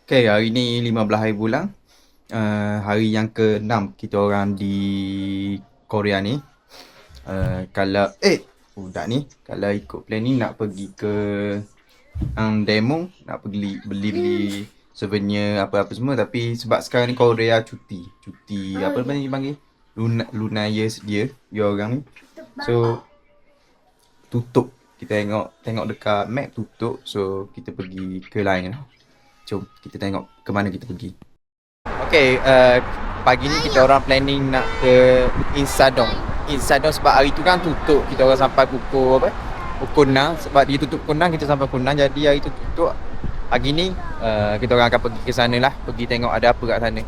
Okay, hari ni 15 hari bulan. Hari yang ke-6 kita orang di Korea ni. Kalau budak ni kalau ikut plan ni nak pergi ke demo, nak pergi beli-beli souvenir apa-apa semua, tapi sebab sekarang ni Korea cuti apa namanya dipanggil? Lunar years dia orang ni. So tutup. Kita tengok dekat map tutup, so kita pergi ke lain lah. Jom kita tengok ke mana kita pergi. Okay, pagi ni kita orang planning nak ke Insadong. Sebab hari tu kan tutup. Kita orang sampai pukul apa? Pukul 6. Sebab dia tutup pukul 6, kita sampai pukul 6. Jadi hari tu tutup. Pagi ni kita orang akan pergi ke sana lah. Pergi tengok ada apa kat sana.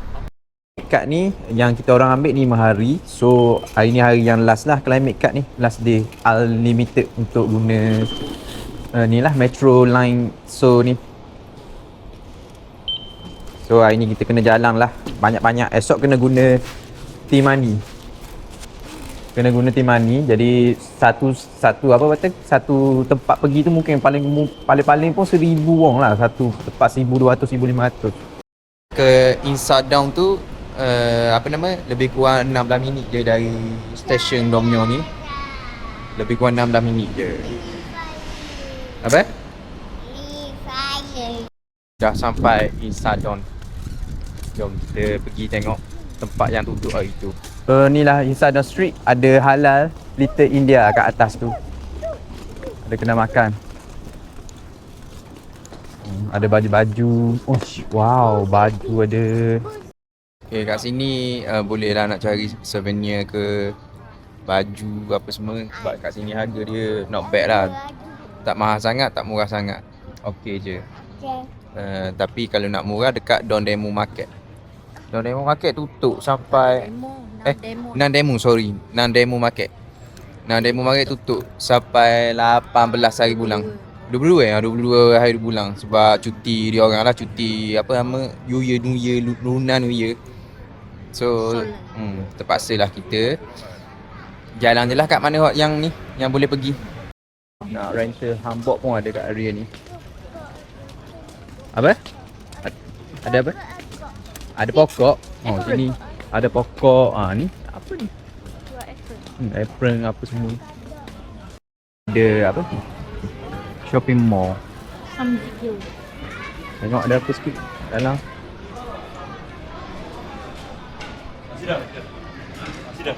Card ni yang kita orang ambil ni 5 hari. So hari ni hari yang last lah climate card ni. Last day unlimited untuk guna ni lah Metro Line. So ni. So hari ni kita kena jalan lah banyak-banyak. Esok kena guna T-Money. Jadi satu apa kata, satu tempat pergi tu mungkin paling pun 1,000 won lah. Satu tempat 1,200, 1,500. Ke Insadong tu lebih kurang 16 minit je dari stesen Domyo ni. Lebih kurang 16 minit je. Apa? Dah sampai Insadong. Jom kita pergi tengok tempat yang tutup hari tu. Ni lah Insadong Street. Ada halal Little India kat atas tu. Ada kedai makan. Ada baju-baju. Oh, wow, baju ada. Okay, kat sini boleh lah nak cari souvenir ke baju apa semua. Sebab kat sini harga dia not bad lah. Tak mahal sangat, tak murah sangat. Okay je. Tapi kalau nak murah dekat Dongdaemun Market. Dongdaemun Market tutup sampai Nandemu Market. Nandemu Market tutup sampai 18 hari bulan. 22 hari bulan sebab cuti dia orang lah, cuti apa nama New Year, Lunar New Year. So terpaksa lah kita jalan je lah kat mana yang ni yang boleh pergi. Nak rental hanbok pun ada kat area ni. Apa? Ada apa? Ada pokok. Oh, sini ada pokok. Ni apa ni? Apron apa semua. Ada apa? Shopping mall. Tengok ada apa sikit dalam. Masih dah.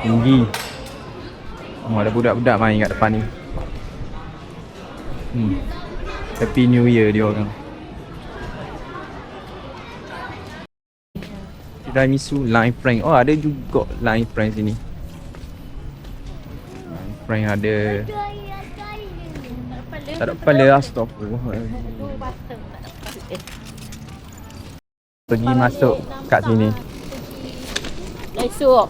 Tinggi. Ada budak-budak main kat depan ni. Happy New Year dia orang. Tiramisu Line Frank. Oh, ada juga Line Frank sini. Line Frank ada. Tak ada kepala lah, astagfirullah. Pergi masuk kat sini. Esok.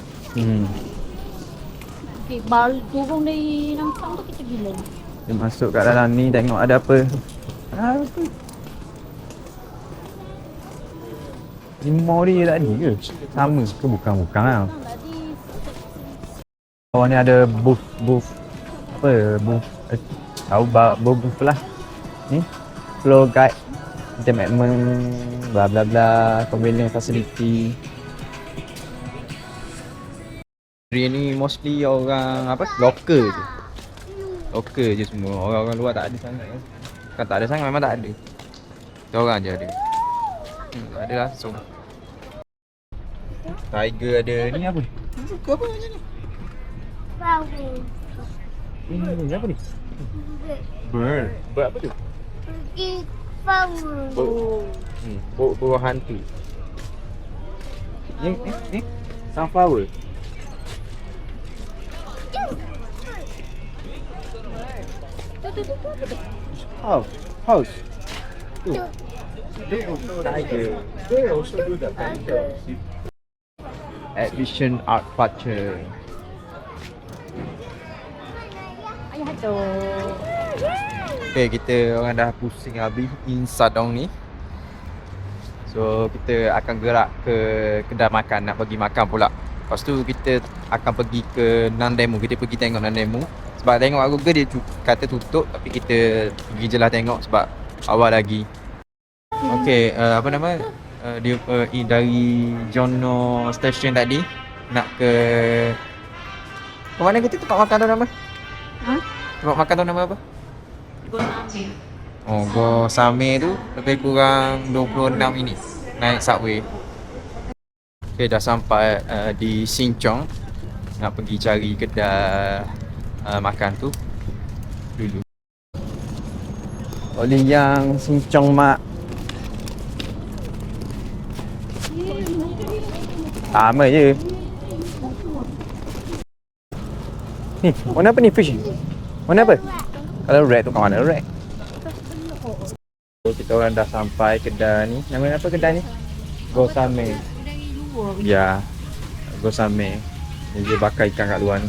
Baru turun dari Nangsang tu kita gila. Kita masuk kat dalam ni tengok ada apa. Apa? Limau dia tadi ke? Sama ke bukan lah. Bawah ni ada booth apa booth tahu booth lah. Ni flow guide, entertainment, bla bla bla, convenience facility. Area ni mostly orang apa? Lokal je semua. Orang-orang luar tak ada sangat kan. Kan tak ada sangat, memang tak ada. Kita orang je ada. Tak ada langsung. Tiger ada ni apa? Buka apa macam ni? Ini apa ni? Bird apa tu? Pergi flower. Buah hantu. Ni sunflower. House. Tu. Tiger. They also do the painter. Exhibition art culture. Ayah tu. Okay, kita orang dah pusing habis Insadong ni. So kita akan gerak ke kedai makan, nak pergi makan pula. Lepas tu kita akan pergi ke Nandemu. Kita pergi tengok Nandemu. Sebab tengok kat Google dia kata tutup, tapi kita pergi je lah tengok sebab awal lagi. Okey, apa nama? Dia dari Jono Station tadi nak ke mana kita tempat makan tu nama? Ha? Tempat makan tu nama apa? Goname. Oh, Go Same tu lebih kurang 26 minit naik subway. Okay, dah sampai di Sincong. Nak pergi cari kedai makan tu dulu. Oleh yang Sincong mak. Sama je. Ni, warna apa ni fish? Warna apa? Kalau red tu kat mana red? So, kita orang dah sampai kedai ni. Nama apa kedai ni? Gosame. Ya. Gosame. Dia bakar ikan kat luar ni.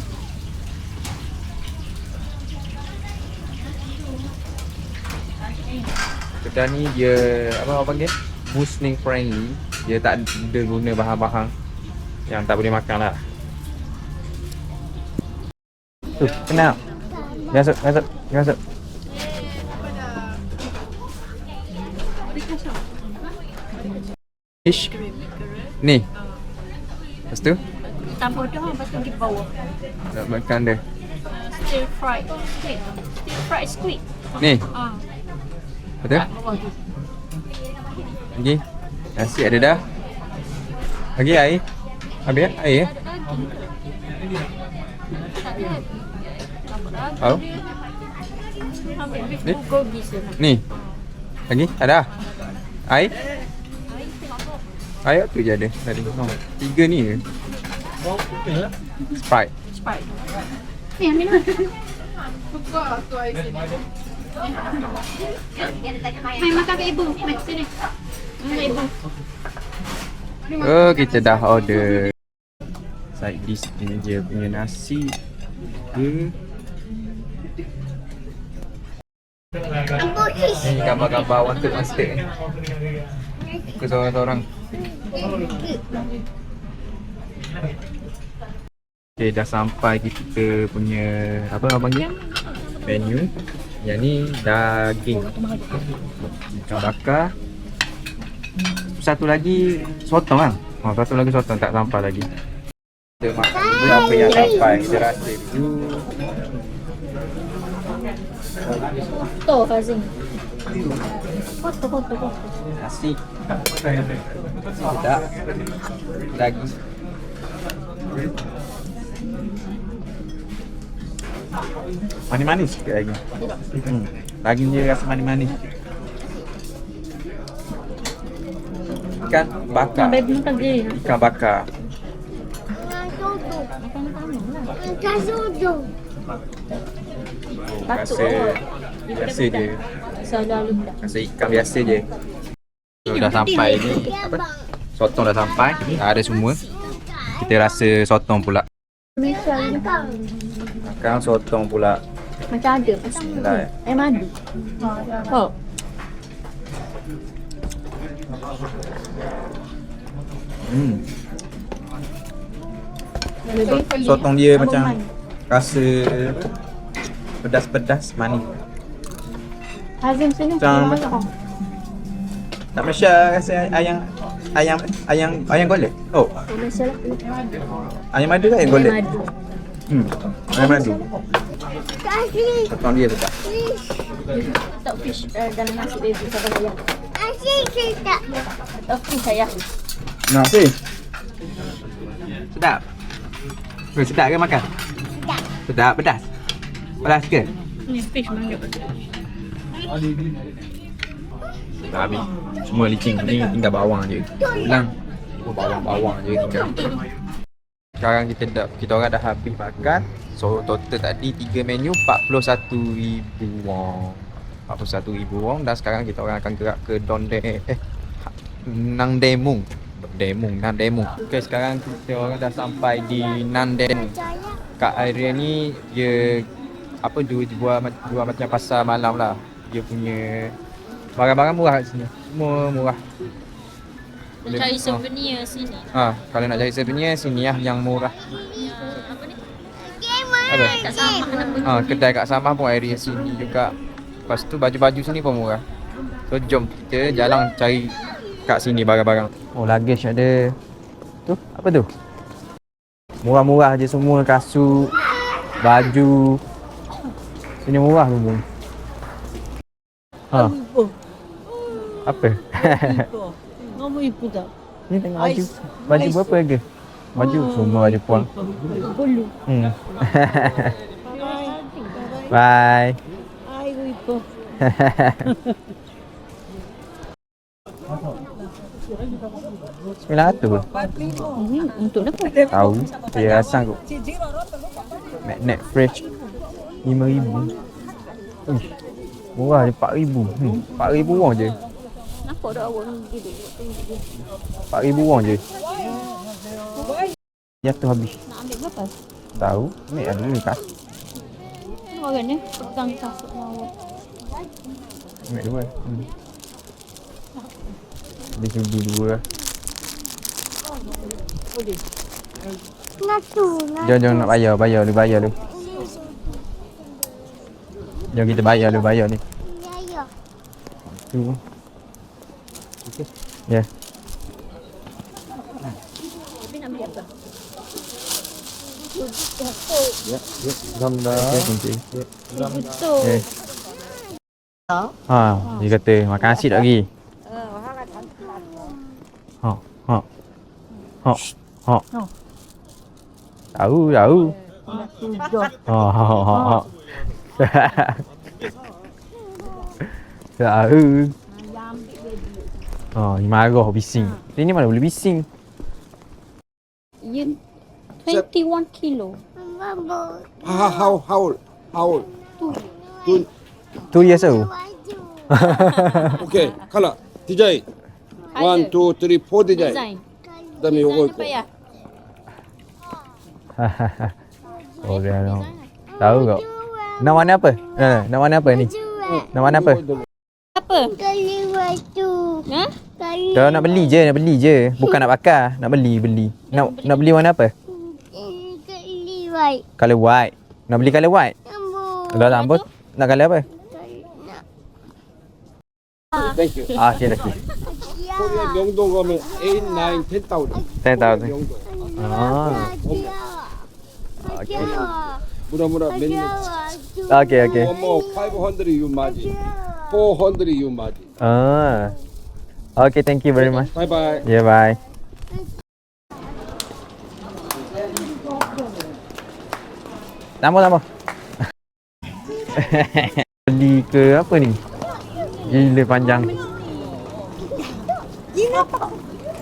Kedai ni dia apa orang panggil? Muslim friendly. Dia tak ada guna bahan-bahan yang tak boleh makan lah. Tu, kenal. Masuk, masuk, masuk. Fish. Ni. Lepas tu Tambah dah, lepas tu di bawah. nak makan dia. Stir fried squid. Stir fried squid. Ni. Ah, Betul? kat bawah tu. Lagi. Nasi ada dah. Lagi air. Habis air. Tak ada. Tambah lagi. Tahu? Ambil beef Ni? bulgogi sana. Ni. Lagi ada. Air. Air tengok tu. Air tu je ada tadi. Oh, 3 ni je. Sprite. Sprite. Ni ambil lah. Mai makan kat ibu. Mai sini. Ibu. Oh, kita dah order. Side dish ni je punya nasi. Ni gambar-gambar wanted master. Ke seorang-seorang. Okay, dah sampai kita punya apa abang panggil? Menu. Yang ni daging. Ikan bakar. Satu lagi sotong kan? Oh, satu lagi sotong tak sampai lagi. Kita makan dulu apa yang sampai. Kita rasa dulu. Foto Fazim. Foto. Nasi. Sedap. Daging. Manis-manis sikit lagi. Daging dia rasa manis-manis. Ikan bakar. Sampai belum tadi. Ikan bakar. Batuk. Rasa biasa je. Selalu dah. Rasa ikan biasa je. So, dah sampai ni. Apa? Sotong dah sampai. Dah ada semua. Kita rasa sotong pula. Sekarang sotong pula. Macam ada pasal. Yalah. Madu. Oh. Sotong dia macam rasa pedas-pedas manis. Hazim sini. Macam tak Malaysia rasa ayam golek. Oh, Malaysia lah. ayam madu ke ayam golek? Madu. Ayam madu. Sotong dia sedap. Tak fish dalam nasi baby sama saya. Tak fish saya. Nasi. Sedap. Weh, sedap ke makan? Sedap pedas. Pedas ke? Ni fish mana? Dah habis. Semua licin ni tinggal bawang je. Ulang. Bawang je tinggal. Sekarang kita orang dah habis makan. So total tadi 3 menu 41,000 won. 41,000 won dan sekarang kita orang akan gerak ke Nangdaemung. Nangdaemung. Okey, sekarang kita orang dah sampai di Nangdaemung. Kat area ni dia jual macam pasar malam lah. Dia punya barang-barang murah kat sini. Semua murah. Nak cari souvenir sini. Kalau nak cari souvenir sini lah yang murah. Apa ni? Apa? Kat Samah nak Kedai kat Samah pun area sini juga. Lepas tu baju-baju sini pun murah. So jom kita jalan cari kat sini barang-barang. Oh, luggage ada. Tu, apa tu? Murah-murah je semua, kasut, baju. Sini murah semua. Apa? Nama ibu tak? Ni tengok baju. Baju berapa harga? Baju semua baju puang. Bulu. Bye. Ai ibu. RM900 untuk apa? tahu. Dia rasa kot. Magnet fridge RM5,000. Murah je RM4,000. RM4,000 won je. Nampak dah awak ni gitu. RM4,000 won je. Jatuh habis. Nak ambil berapa? Tahu. Ni ada ni kat. Orang ni pegang kasut awak. Ambil dua. Dia sudi dua. Jom nak bayar dulu. Jom kita bayar ni. Tu. Okey. Ya. Tapi nak ambil apa? Gambar. Okey. Betul. Dia kata makan nasi tak lagi. Tahu. Tahu. Ni marah bising. Dia ni mana boleh bising? You 21 kilo. How old? 2 years old. Okay, color. DJ. 1, 2, 3, 4 DJ. Design. 그다음에 요거 Design 있고. apa ya? Oh, dia tahu. Tahu kau. Nak warna apa? Nak warna apa ni? Nak warna apa? Apa? Kali waktu. Ha? Kali Kalau nak beli je. Bukan nak bakar. Nak beli. Nak beli warna apa? kali white. Color white. Nak beli color white? Rambut. Dah rambut. Nak color apa? Thank you. Okay. 코리아 명동 가면 8, 9, 10,000. 10,000. 명동. Okay. 무라무라 맨날. Okay. 어머 500 you margin. 400 you margin. Okay, thank you very much. Bye bye. Yeah, bye. Tambah. Beli ke apa ni? Gila panjang.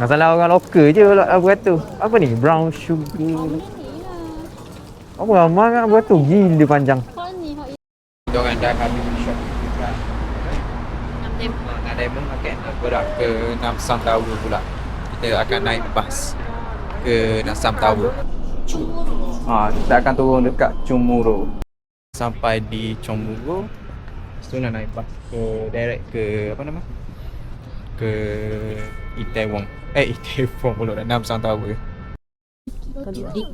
Masalah orang lokal je apa kata. Apa ni? Brown sugar. Apa ramai kan apa tu? Gila panjang. Kau ni hak Diorang dah habis shop juga. 6 dem. Nak diamond makan berat ke Namsan Tower pula. Kita akan naik bas ke Namsan Tower. Kita akan turun dekat Chomuro. Sampai di Chomuro, lepas tu nak naik bas ke direct ke apa nama? Ke Itaewon. Itaewon pula dah Namsan Tower.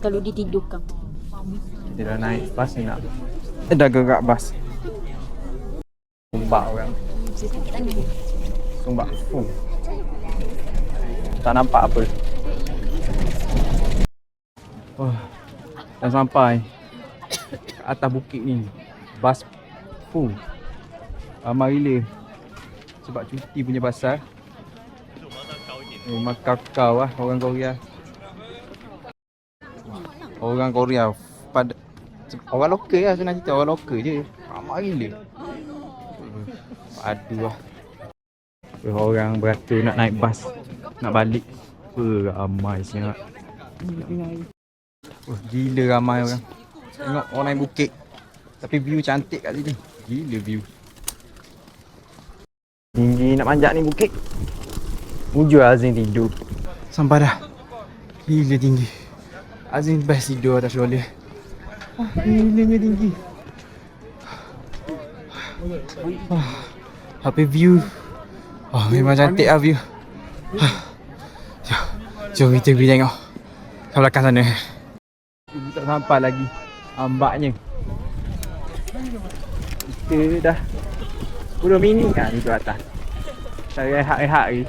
Kalau ditidurkan. Kita dah naik bas ni nak. Dah gerak bas. Sumbak orang. Sumbak. Tak nampak apa. Dah sampai kat atas bukit ni. Bas full. Ramai gila. Sebab cuti punya pasal. Rumah kakao lah orang Korea. Orang Korea pada orang lokal lah senang cerita, orang lokal je. Ramai gila. Aduh lah. Orang beratur nak naik bas, nak balik. Ramai sangat. Gila ramai orang. Tengok orang naik bukit. Tapi view cantik kat sini. Gila view. Tinggi nak manjat ni bukit. Ujung Azin tidur. Sampai dah. Gila tinggi. Azin best tidur atas roller. Gila tinggi. Tapi view. Memang cantik lah view. Jom kita pergi tengok kat belakang sana. Tak sampai lagi. Ambaknya. Kita dah 10 minit dah ni tu atas. Saya rehat-rehat lagi.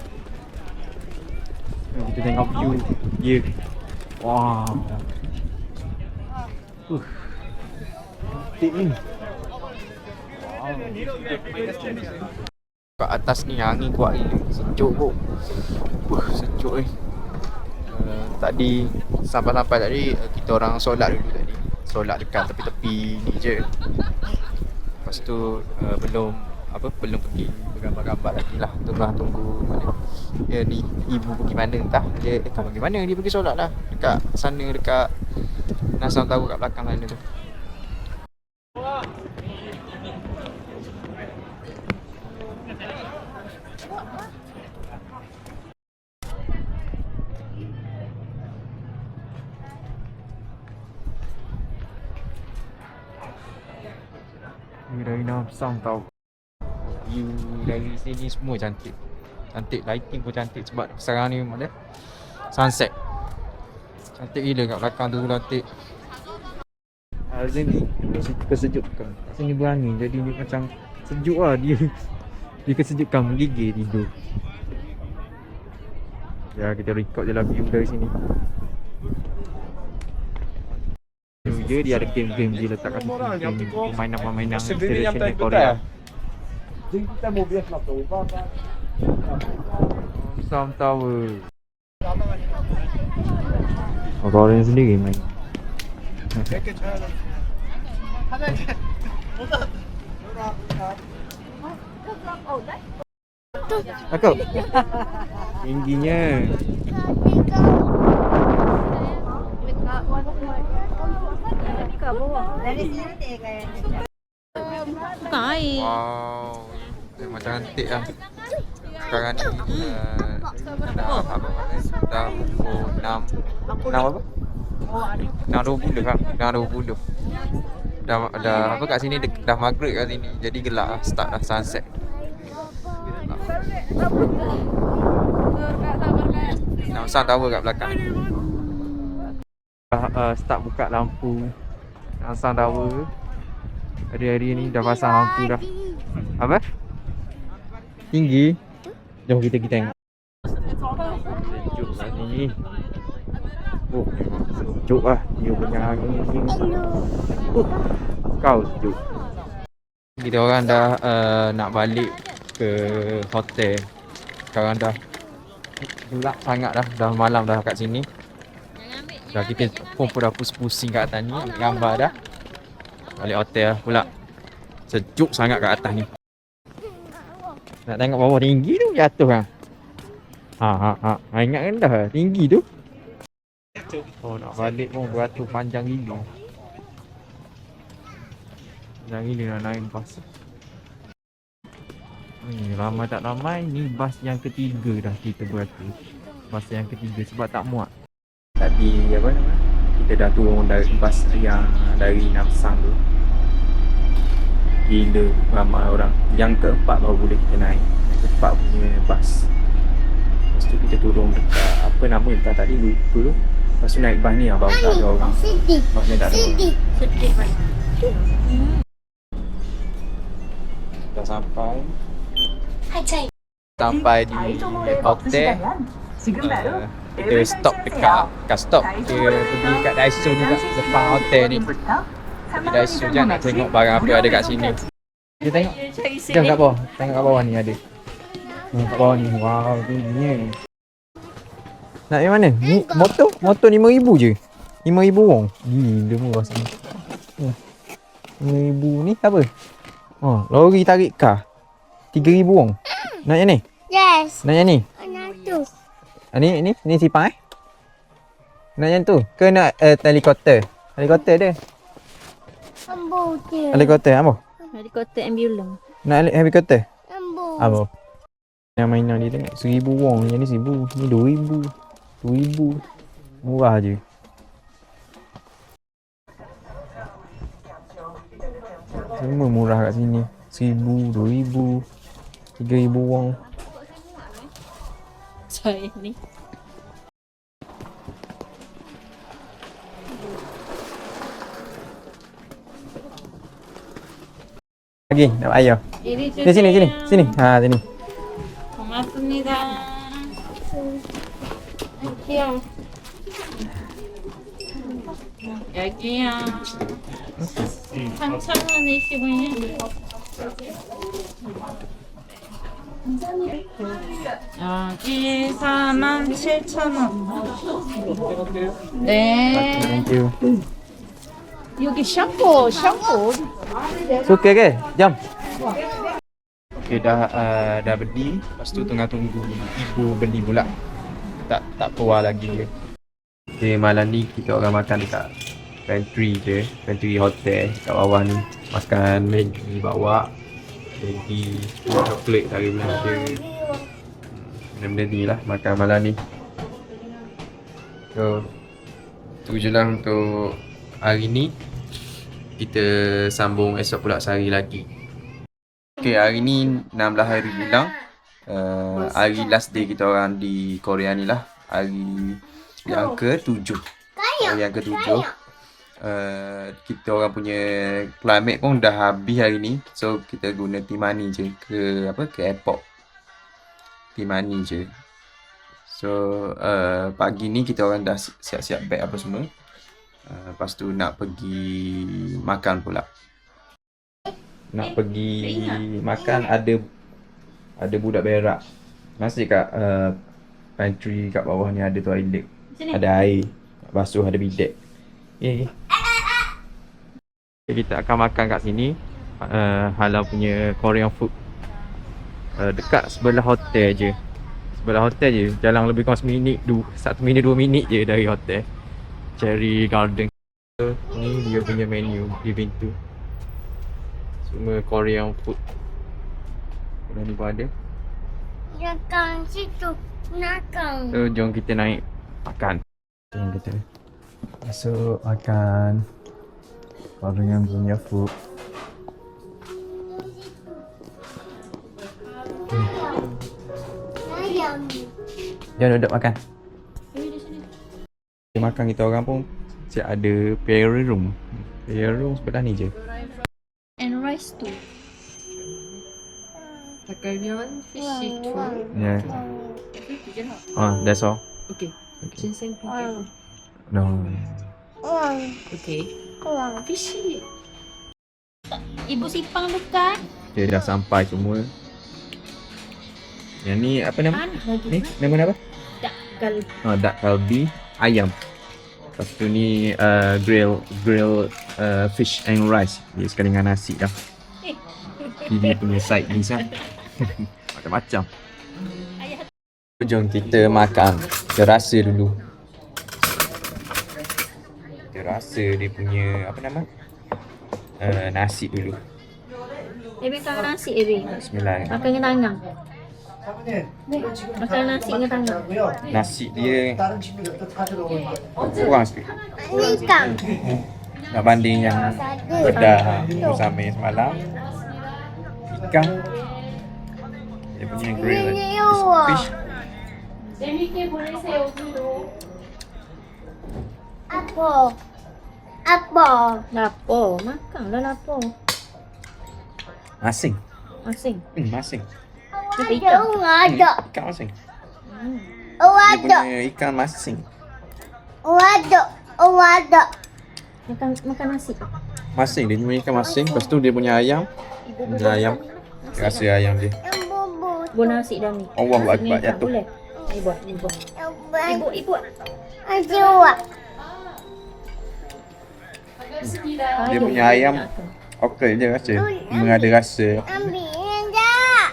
Kita tengok view dia. Wow. Cantik ni. Kat atas ni angin kuat gila. Sejuk pun. Sejuk ni. Tadi sampai-sampai tadi kita orang solat dulu tadi. Solat dekat tepi-tepi ni je. Lepas tu belum pergi bergambar-gambar lagi lah. Tunggu mana. Ya ni ibu pergi mana entah. Dia pergi mana, dia pergi solat lah. Dekat sana, dekat Nasam tahu kat belakang sana tu. Ni dari Nasam tau. View dari sini semua cantik. Cantik, lighting pun cantik sebab sekarang ni memang dia sunset. Cantik gila kat belakang tu, cantik. Sini kesejukan. Sini berangin jadi ni macam sejuk lah dia. Dia kesejukan menggigil tidur. Ya kita record je lah view dari sini. Dia ada game-game dia letak kat sini. Permainan-permainan tradisional Korea. Kita mau biar nak tahu apa. Sam Tower. Orang sendiri main. Aku. Tingginya. Bukan air. Wow. Memang cantik lah. Sekarang ni dah apa? Dah pukul 6 apa? 6.20 lah. 6.20. Dah apa kat sini dah maghrib kat sini. Jadi gelap lah. Start dah sunset. Namsan Tower kat belakang. Start buka lampu Namsan Tower. Hari-hari ni dah pasang lampu dah. Apa? Tinggi. Jom kita tengok. Sejuk kat sini. Oh, memang sejuk lah. Dia punya angin ni. Kau sejuk. Kita orang dah nak balik ke hotel. Sekarang dah gelap sangat dah. Dah malam dah kat sini. Dah kita pun dah pusing-pusing kat atas ni. Gambar dah. Balik hotel pula. Sejuk sangat kat atas ni. Nak tengok bawah tinggi tu jatuh kan. Ingat kan dah tinggi tu. Oh nak balik pun beratur panjang gila. Panjang gila nak naik bas. Ni ramai tak ramai. Ni bas yang ketiga dah kita beratur. Bas yang ketiga sebab tak muat. Tadi apa nama? Kita dah turun dari bas yang dari Namsan tu. Gila ramai orang. Yang keempat baru boleh kita naik. Yang keempat punya bas. Lepas tu kita turun dekat apa nama entah tadi lupa tu. Lepas tu naik bas ni baru tak ada orang. Bas ni tak ada orang. Sedih kan. Dah sampai. Sampai di hotel. Kita stop dekat stop. Kita pergi kat Daiso ni kat depan hotel ni. Di Daiso je nak tengok barang apa ada kat sini. Kita tengok. Jom kat bawah. Tengok kat bawah ni ada. Kat bawah ni. Wow, tingginya. Nak pergi mana? Ni motor 5,000 je. 5,000 wong. Gila murah sini. 5,000 ni apa? Oh, lori tarik kar. 3,000 wong. Nak yang ni? Yes. Nak yang ni? Anak tu. Ni sipang Nak yang tu? Ke nak helikopter? Helikopter dia. Ambo dia. Helikopter apa? Helikopter ambulans. Nak helikopter? Ambo. Apa? Yang mainan dia tengok 1,000 wong. Yang ni 1,000. Ni 2,000. 2,000. Murah je. Semua murah kat sini. 1,000, 2,000, 3,000 wong. Saya ni. Pergi, nak ayah. 이리 주세요. Sini. Ha, sini. 고맙습니다. 귀여워. 여기요. 3,000원이시군요. 여기 47,000원. 네. Thank you. 여기 샴푸. Suka ke? Jom. Okay, dah beli. Lepas tu tengah tunggu ibu beli pula. Tak keluar lagi. Okay, malam ni kita orang makan dekat pantry je. Pantry hotel kat bawah ni. Makan Maggi bawa. Maggi coklat dari Malaysia. Benda-benda ni lah makan malam ni. So, tu je lah untuk hari ni. Kita sambung esok pula sehari lagi. Okay, hari ni 16 hari bulan. Hari last day kita orang di Korea ni lah. Hari yang ke-7. Hari yang ke-7. Kita orang punya climate pun dah habis hari ni. So, kita guna T-Money je ke airport. T-Money je. So, pagi ni kita orang dah siap-siap beg apa semua. Lepas tu nak pergi makan pula. Nak pergi makan ada budak berak. Masih kat pantry kat bawah ni ada toilet. Ada air. Basuh ada bidet. Okay. Kita akan makan kat sini. Halal punya Korean food. Dekat sebelah hotel je. Jalan lebih kurang 1 minit 2 minit je dari hotel. Cherry Garden. So, ni dia punya menu di pintu. Semua Korean food. Kalau ni pun ada. Nakang situ. Nakang. So, jom kita naik makan. Jom kita masuk makan Korean punya food. Ayam. Jom duduk makan. Kita makan kita orang pun siap ada prayer room. Prayer room sebelah ni je. And rice too. 닭갈비랑 fish too. Yeah. That's all. Okay. Ginseng pancake. No. Okay. Fish. Ibu Sipang dekat. Okay, dah sampai semua. Yang ni apa nama? Ni nama apa? Dak Dak kalbi ayam. Lepas tu ni grill fish and rice. Dia sekali dengan nasi dah. Ini punya side dish lah. Macam-macam. Jom kita makan. Kita rasa dulu. Kita rasa dia punya apa nama? Nasi dulu. Ebe makan nasi Ebe. Bismillah. Makan dengan tangan. Makan nasi dengan tangan. Nasi dia kurang sikit. Nikang. Nak banding yang pedas bersama semalam. Ikan. Dia punya grill fish. Apa? Lapor. Makanlah lapor. Masing. Masing. Masing. Ada. Ikan masing. Oh Dia ada. punya ikan masing. Oh ada. Makan nasi. Masing. Dia punya ikan masing. Lepas tu dia punya ayam. Ayam. Rasa ayam dia. Yang bubur. Buat nasi dah ni. Allahu Nasi ni Akbar, tak jatuh. boleh. Ibu. Ibu. Ajwa. Dia punya ayam okey je rasa. Memang ada rasa. Ambil dah.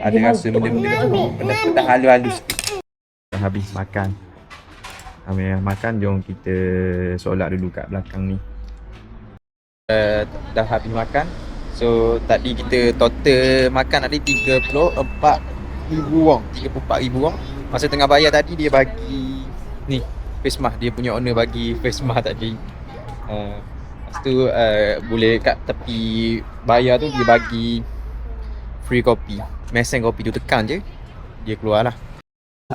Ada rasa benda-benda halus-halus sikit. Dah habis makan. Habis makan, jom kita solat dulu kat belakang ni. Dah habis makan. So tadi kita total makan tadi 34,000 won. 34,000 won. Masa tengah bayar tadi dia bagi ni face mask. Dia punya owner bagi face mask tadi. Lepas tu boleh kat tepi bayar tu dia bagi free kopi. Mesin kopi tu tekan je dia keluar lah.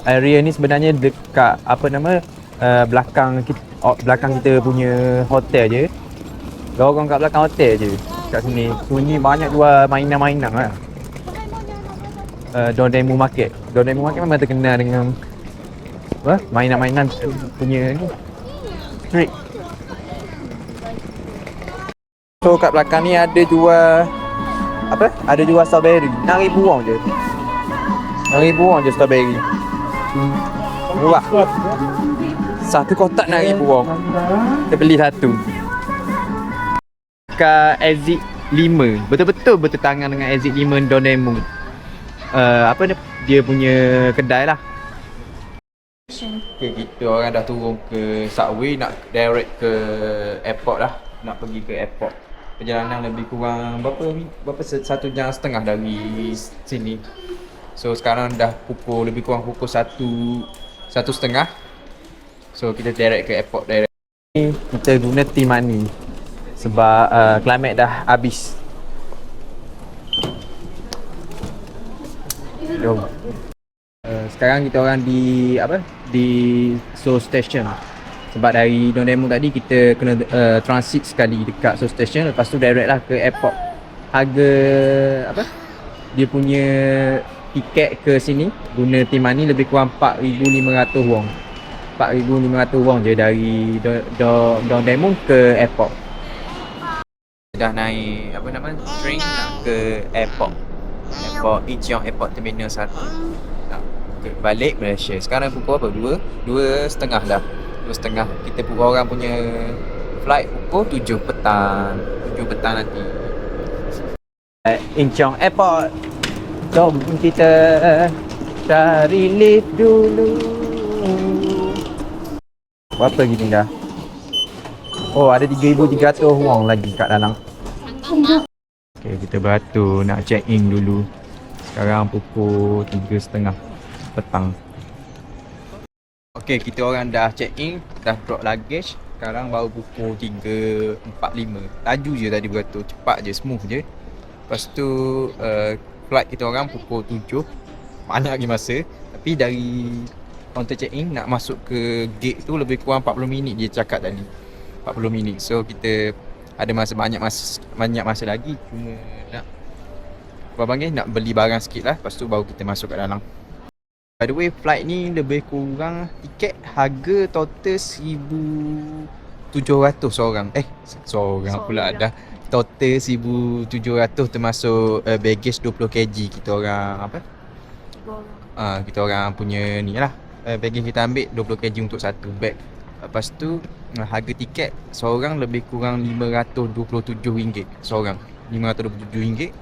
Area ni sebenarnya dekat apa nama belakang kita punya hotel je. Lorong kat belakang hotel je. kat sini. Sini banyak jual mainan-mainan lah. Dondemu Market. Dondemu Market memang terkenal dengan apa? Mainan-mainan punya ni. Street. So kat belakang ni ada jual apa? Ada jual strawberry. RM6,000 je. RM6,000 je strawberry. Murah. Satu kotak RM6,000. Kita beli satu. Kat exit 5. Betul-betul bertentangan dengan exit 5 Dondemu. Apa dia punya kedai lah. Okay, kita orang dah turun ke subway, nak direct ke airport lah. Nak pergi ke airport. Perjalanan lebih kurang berapa 1.5 jam dari sini. So sekarang dah lebih kurang pukul 1.30. So kita direct ke airport direct. Kita guna T-Money sebab climate dah habis. Jom. Sekarang kita orang di apa? Di Seoul Station. Sebab dari Dondemu tadi kita kena transit sekali dekat Seoul Station, lepas tu direct lah ke airport. Harga apa? Dia punya tiket ke sini guna T-Money lebih kurang RM4,500. RM4,500 je dari Dondemu ke airport. Dah naik apa nama? Train nak ke airport. Airport Incheon Airport Terminal 1. Nak balik Malaysia. Sekarang pukul apa? 2.30 dah. 2.30. Kita orang punya flight pukul 7 petang. 7 petang nanti. Incheon Airport. Jom kita cari lift dulu. Berapa gini dah? Oh, ada RM3,300 lagi kat dalam. Okay, kita beratur nak check in dulu. Sekarang pukul 3.30 petang. Okay, kita orang dah check in, dah drop luggage. Sekarang baru pukul 3.45. Laju je tadi beratur, cepat je, smooth je. Lepas tu flight kita orang pukul 7. Banyak lagi masa. Tapi dari counter check in nak masuk ke gate tu lebih kurang 40 minit dia cakap tadi. 40 minit. So kita ada banyak masa lagi, cuma nak beli barang sikit lah, lepas tu baru kita masuk kat dalam. By the way, flight ni lebih kurang tiket harga total 1,700 seorang. Seorang pula dah. Total 1,700 termasuk baggage 20 kg kita orang apa? Kita orang punya ni lah. Baggage kita ambil 20 kg untuk satu bag. Lepas tu harga tiket seorang lebih kurang RM527 seorang. RM527.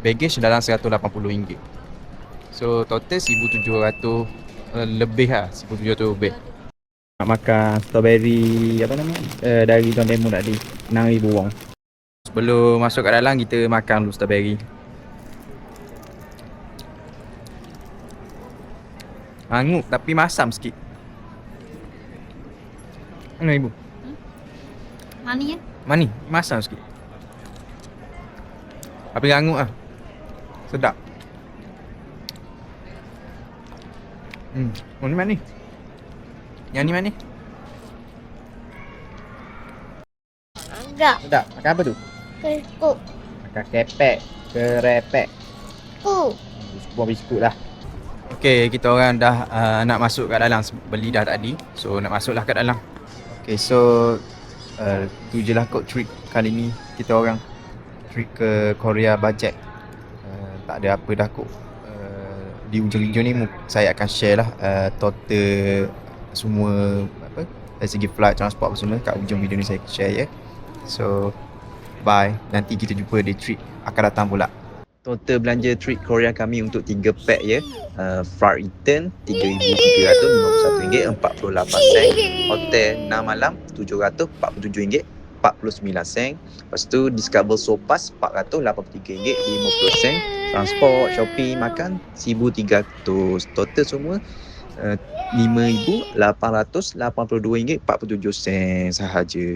Baggage dalam RM180. So total 1,700 lebih lah, 1,700 lebih. Nak makan strawberry apa nama? Dari Dondemu tadi, RM6,000. Sebelum masuk kat dalam kita makan dulu strawberry. Hangut tapi masam sikit. Mana ibu? Mani ya? Mani, masam sikit. Tapi hangut lah. Sedap. Oh ni mana ni? Yang ni mana ni? Enggak. Sedap. Makan apa tu? Biskut. Makan kepek, kerepek. Buah biskut lah. Okay, kita orang dah nak masuk kat dalam. Beli dah tadi. So nak masuklah kat dalam. Okay, so tu je lah kot trip kali ni kita orang. Trip ke Korea budget. Tak ada apa dah kot. Di ujung-ujung ni saya akan share lah total semua apa dari segi flight, transport apa semua kat ujung video ni saya akan share ya. So bye, nanti kita jumpa di trip akan datang pula. Total belanja trip Korea kami untuk 3 pack ya. Flight return RM3,351.48. Hotel 6 malam RM747.49. Lepas tu Discover Sopas RM483.50. Transport, shopping, makan RM1,300. Total semua RM5,882.47 sahaja.